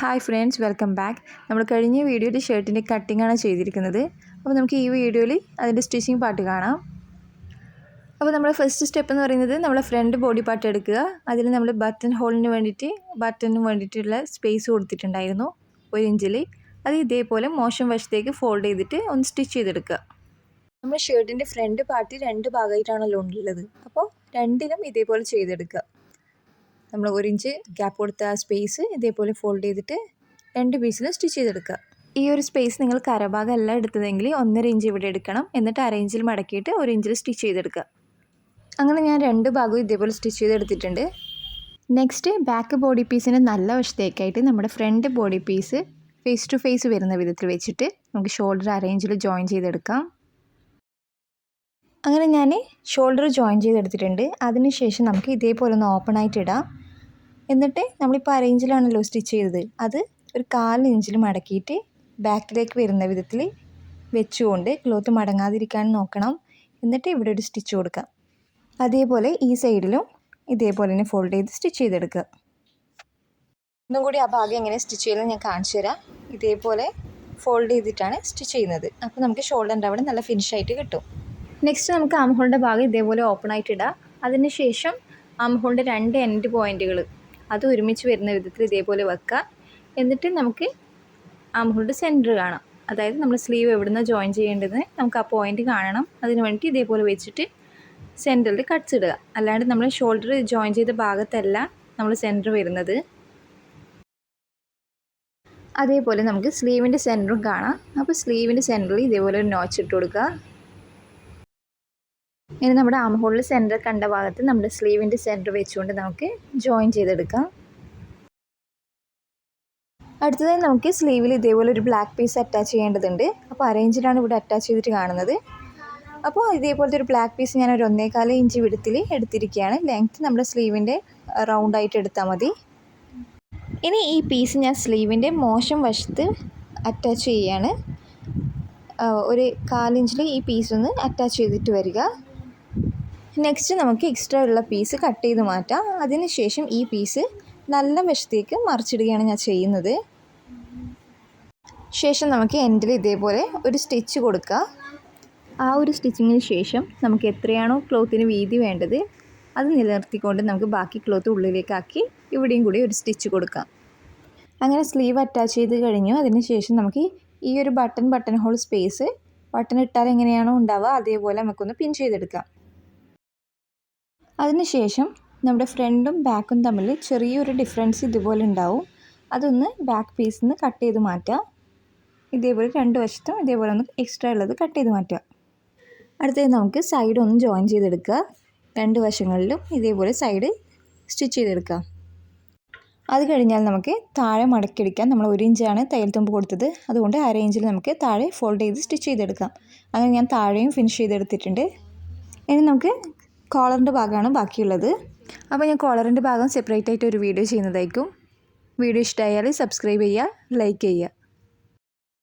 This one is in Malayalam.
Hi friends, welcome back. നമ്മൾ കഴിഞ്ഞ വീഡിയോയിൽ ഷർട്ടിൻ്റെ കട്ടിങ്ങാണ് ചെയ്തിരിക്കുന്നത്. അപ്പോൾ നമുക്ക് ഈ വീഡിയോയിൽ അതിൻ്റെ സ്റ്റിച്ചിങ് പാർട്ട് കാണാം. അപ്പോൾ നമ്മൾ ഫസ്റ്റ് സ്റ്റെപ്പ് എന്ന് പറയുന്നത് നമ്മൾ ഫ്രണ്ട് ബോഡി പാർട്ട് എടുക്കുക. അതിൽ നമ്മൾ ബട്ടണിന് വേണ്ടിയിട്ടുള്ള സ്പേസ് കൊടുത്തിട്ടുണ്ടായിരുന്നു 1 ഇഞ്ചിൽ. അത് ഇതേപോലെ മോശം വശത്തേക്ക് ഫോൾഡ് ചെയ്തിട്ട് ഒന്ന് സ്റ്റിച്ച് ചെയ്തെടുക്കുക. നമ്മൾ ഷർട്ടിൻ്റെ ഫ്രണ്ട് പാർട്ട് 2 ഭാഗമായിട്ടാണല്ലോ ഉള്ളത്. അപ്പോൾ രണ്ടിലും ഇതേപോലെ ചെയ്തെടുക്കുക. നമ്മൾ 1 ഇഞ്ച് ഗ്യാപ്പ് കൊടുത്ത സ്പേസ് ഇതേപോലെ ഫോൾഡ് ചെയ്തിട്ട് 2 പീസിൽ സ്റ്റിച്ച് ചെയ്തെടുക്കുക. ഈ ഒരു സ്പേസ് നിങ്ങൾ കരഭാഗമല്ല എടുത്തതെങ്കിൽ 1.5 ഇഞ്ച് ഇവിടെ എടുക്കണം. എന്നിട്ട് 1/2 ഇഞ്ചിൽ മടക്കിയിട്ട് 1 ഇഞ്ചിൽ സ്റ്റിച്ച് ചെയ്തെടുക്കുക. അങ്ങനെ ഞാൻ 2 ഭാഗവും ഇതേപോലെ സ്റ്റിച്ച് ചെയ്തെടുത്തിട്ടുണ്ട്. നെക്സ്റ്റ് ബാക്ക് ബോഡി പീസിന് നല്ല വശത്തേക്കായിട്ട് നമ്മുടെ front body piece face to face വരുന്ന വിധത്തിൽ വെച്ചിട്ട് നമുക്ക് ഷോൾഡർ അറേഞ്ചിൽ ജോയിൻ ചെയ്തെടുക്കാം. അങ്ങനെ ഞാൻ ഷോൾഡർ ജോയിൻ ചെയ്തെടുത്തിട്ടുണ്ട്. അതിനുശേഷം നമുക്ക് ഇതേപോലെ ഒന്ന് ഓപ്പൺ ആയിട്ട് ഇടാം. എന്നിട്ട് നമ്മളിപ്പോൾ 1/2 ഇഞ്ചിലാണല്ലോ സ്റ്റിച്ച് ചെയ്തത്, അത് ഒരു 1/4 ഇഞ്ചിൽ മടക്കിയിട്ട് ബാക്കിലേക്ക് വരുന്ന വിധത്തിൽ വെച്ചുകൊണ്ട് ക്ലോത്ത് മടങ്ങാതിരിക്കാൻ നോക്കണം. എന്നിട്ട് ഇവിടെ ഒരു സ്റ്റിച്ച് കൊടുക്കാം. അതേപോലെ ഈ സൈഡിലും ഇതേപോലെ തന്നെ ഫോൾഡ് ചെയ്ത് സ്റ്റിച്ച് ചെയ്തെടുക്കുക. ഒന്നും കൂടി ആ ഭാഗം എങ്ങനെ സ്റ്റിച്ച് ചെയ്യുന്നത് ഞാൻ കാണിച്ചു തരാം. ഇതേപോലെ ഫോൾഡ് ചെയ്തിട്ടാണ് സ്റ്റിച്ച് ചെയ്യുന്നത്. അപ്പോൾ നമുക്ക് ഷോൾഡറിൻ്റെ അവിടെ നല്ല ഫിനിഷായിട്ട് കിട്ടും. നെക്സ്റ്റ് നമുക്ക് ആം ഹോളിൻ്റെ ഭാഗം ഇതേപോലെ ഓപ്പൺ ആയിട്ട് ഇടാം. അതിന് ശേഷം ആം ഹോളിൻ്റെ 2 എൻഡ് പോയിൻറ്റുകൾ അത് ഒരുമിച്ച് വരുന്ന വിധത്തിൽ ഇതേപോലെ വെക്കുക. എന്നിട്ട് നമുക്ക് ആം ഹോളിൻ്റെ സെൻറ്റർ കാണാം. അതായത് നമ്മൾ സ്ലീവ് എവിടുന്ന് ജോയിൻ ചെയ്യേണ്ടത് നമുക്ക് ആ പോയിൻ്റ് കാണണം. അതിന് വേണ്ടി ഇതേപോലെ വെച്ചിട്ട് സെൻറ്ററിൽ കട്ട്സ് ഇടുക. അല്ലാണ്ട് നമ്മൾ ഷോൾഡർ ജോയിൻ ചെയ്ത ഭാഗത്തല്ല നമ്മൾ സെൻറ്റർ വരുന്നത്. അതേപോലെ നമുക്ക് സ്ലീവിൻ്റെ സെൻറ്ററും കാണാം. അപ്പോൾ സ്ലീവിൻ്റെ സെൻറ്ററിൽ ഇതേപോലെ ഒരു നോച്ച് ഇട്ട് കൊടുക്കുക. ഇനി നമ്മുടെ ആം ഹോളിൽ സെൻറ്റർ കണ്ട ഭാഗത്ത് നമ്മുടെ സ്ലീവിൻ്റെ സെൻറ്റർ വെച്ചുകൊണ്ട് നമുക്ക് ജോയിൻ ചെയ്തെടുക്കാം. അടുത്തതായി നമുക്ക് സ്ലീവിൽ ഇതേപോലെ ഒരു ബ്ലാക്ക് പീസ് അറ്റാച്ച് ചെയ്യേണ്ടതുണ്ട്. അപ്പോൾ 1/2 ഇഞ്ചിലാണ് ഇവിടെ അറ്റാച്ച് ചെയ്തിട്ട് കാണുന്നത്. അപ്പോൾ ഇതേപോലത്തെ ഒരു ബ്ലാക്ക് പീസ് ഞാൻ ഒരു 1.25 ഇഞ്ച് വിടത്തിൽ എടുത്തിരിക്കുകയാണ്. ലെങ്ത്ത് നമ്മുടെ സ്ലീവിൻ്റെ റൗണ്ടായിട്ട് എടുത്താൽ മതി. ഇനി ഈ പീസ് ഞാൻ സ്ലീവിൻ്റെ മോശം വശത്ത് അറ്റാച്ച് ചെയ്യുകയാണ്. ഒരു 1/4 ഇഞ്ചിൽ ഈ പീസൊന്ന് അറ്റാച്ച് ചെയ്തിട്ട് വരിക. നെക്സ്റ്റ് നമുക്ക് എക്സ്ട്രാ ഉള്ള പീസ് കട്ട് ചെയ്ത് മാറ്റാം. അതിനുശേഷം ഈ പീസ് നല്ല വശത്തേക്ക് മറിച്ചിടുകയാണ് ഞാൻ ചെയ്യുന്നത്. ശേഷം നമുക്ക് എൻഡിൽ ഇതേപോലെ ഒരു സ്റ്റിച്ച് കൊടുക്കുക. ആ ഒരു സ്റ്റിച്ചിങ്ങിന് ശേഷം നമുക്ക് എത്രയാണോ ക്ലോത്തിന് വീതി വേണ്ടത് അത് നിലനിർത്തിക്കൊണ്ട് നമുക്ക് ബാക്കി ക്ലോത്ത് ഉള്ളിലേക്കാക്കി ഇവിടെയും കൂടി ഒരു സ്റ്റിച്ച് കൊടുക്കാം. അങ്ങനെ സ്ലീവ് അറ്റാച്ച് ചെയ്ത് കഴിഞ്ഞു. അതിന് ശേഷം നമുക്ക് ഈ ഒരു ബട്ടൺ ഹോൾ സ്പേസ് ബട്ടൺ ഇട്ടാൽ എങ്ങനെയാണോ ഉണ്ടാവുക അതേപോലെ നമുക്കൊന്ന് പിൻ ചെയ്തെടുക്കാം. അതിനുശേഷം നമ്മുടെ ഫ്രണ്ടും ബാക്കും തമ്മിൽ ചെറിയൊരു ഡിഫറൻസ് ഇതുപോലെ ഉണ്ടാവും. അതൊന്ന് ബാക്ക് പീസിൽ നിന്ന് കട്ട് ചെയ്ത് മാറ്റുക. ഇതേപോലെ 2 വശത്തും ഇതേപോലെ ഒന്ന് എക്സ്ട്രാ ഉള്ളത് കട്ട് ചെയ്ത് മാറ്റുക. അടുത്തത് നമുക്ക് സൈഡ് ഒന്ന് ജോയിൻ ചെയ്തെടുക്കുക. 2 വശങ്ങളിലും ഇതേപോലെ സൈഡ് സ്റ്റിച്ച് ചെയ്തെടുക്കുക. അത് കഴിഞ്ഞാൽ നമുക്ക് താഴെ മടക്കിയെടുക്കാം. നമ്മൾ 1 ഇഞ്ചാണ് തയ്യൽ തുമ്പ് കൊടുത്തത്. അതുകൊണ്ട് 1/2 ഇഞ്ചിൽ നമുക്ക് താഴെ ഫോൾഡ് ചെയ്ത് സ്റ്റിച്ച് ചെയ്തെടുക്കാം. അങ്ങനെ ഞാൻ താഴെയും ഫിനിഷ് ചെയ്തെടുത്തിട്ടുണ്ട്. ഇനി നമുക്ക് കോളറിൻ്റെ ഭാഗമാണ് ബാക്കിയുള്ളത്. അപ്പോൾ ഞാൻ കോളറിൻ്റെ ഭാഗം സെപ്പറേറ്റ് ആയിട്ട് ഒരു വീഡിയോ ചെയ്യുന്നതായിരിക്കും. വീഡിയോ ഇഷ്ടമായാൽ സബ്സ്ക്രൈബ് ചെയ്യുക, ലൈക്ക് ചെയ്യുക.